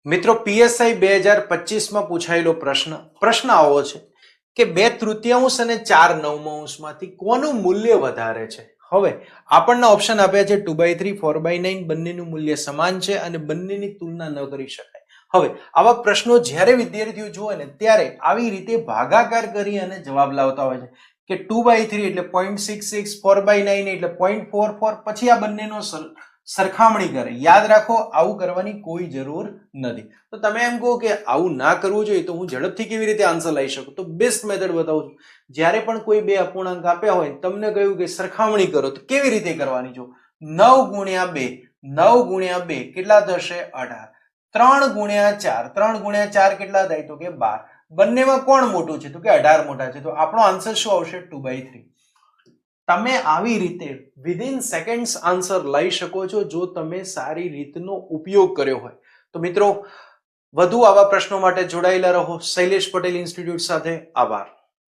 મિત્રો પીએસઆઈ 2025માં પૂછાયેલો પ્રશ્ન આવો છે કે 2/3 અને 4/9 કોનું મૂલ્ય વધારે છે. હવે આપણને ઓપ્શન આપ્યા છે 2/3 4/9 બંનેનું મૂલ્ય સમાન છે અને બંનેની તુલના ન કરી શકાય. હવે આવા પ્રશ્નો જ્યારે વિદ્યાર્થીઓ જુએ ને ત્યારે આવી રીતે ભાગાકાર કરી અને જવાબ લાવતા હોય છે કે 2/3 એટલે 0.66, 4/9 એટલે 0.44, પછી આ બંનેનો સરખામણી કરે. યાદ રાખો, આવું કરવાની કોઈ જરૂર નથી. તો તમે એમ કહો કે આવું ના કરવું જોઈએ તો હું ઝડપથી કેવી રીતે આન્સર લઈ શકું, તો બેસ્ટ મેથડ બતાવું છું. જ્યારે પણ કોઈ બે અપૂર્ણાંક આપ્યા હોય, તમને કહ્યું કે સરખામણી કરો, તો કેવી રીતે કરવાની? જો 9 × 2, 9 × 2 કેટલા થશે? 18. 3 × 4, 3 × 4 કેટલા થાય? તો કે 12. બંનેમાં કોણ મોટું છે? તો કે 18 મોટા છે. તો આપણો આન્સર શું આવશે? 2/3. તમે આવી રીતે વિધિન સેકન્ડ્સ આન્સર લઈ શકો છો જો તમે સારી રીતનો ઉપયોગ કર્યો હોય. તો મિત્રો, વધુ આવા પ્રશ્નો માટે જોડાયેલા રહો શૈલેષ પટેલ ઇન્સ્ટિટ્યૂટ સાથે. આભાર.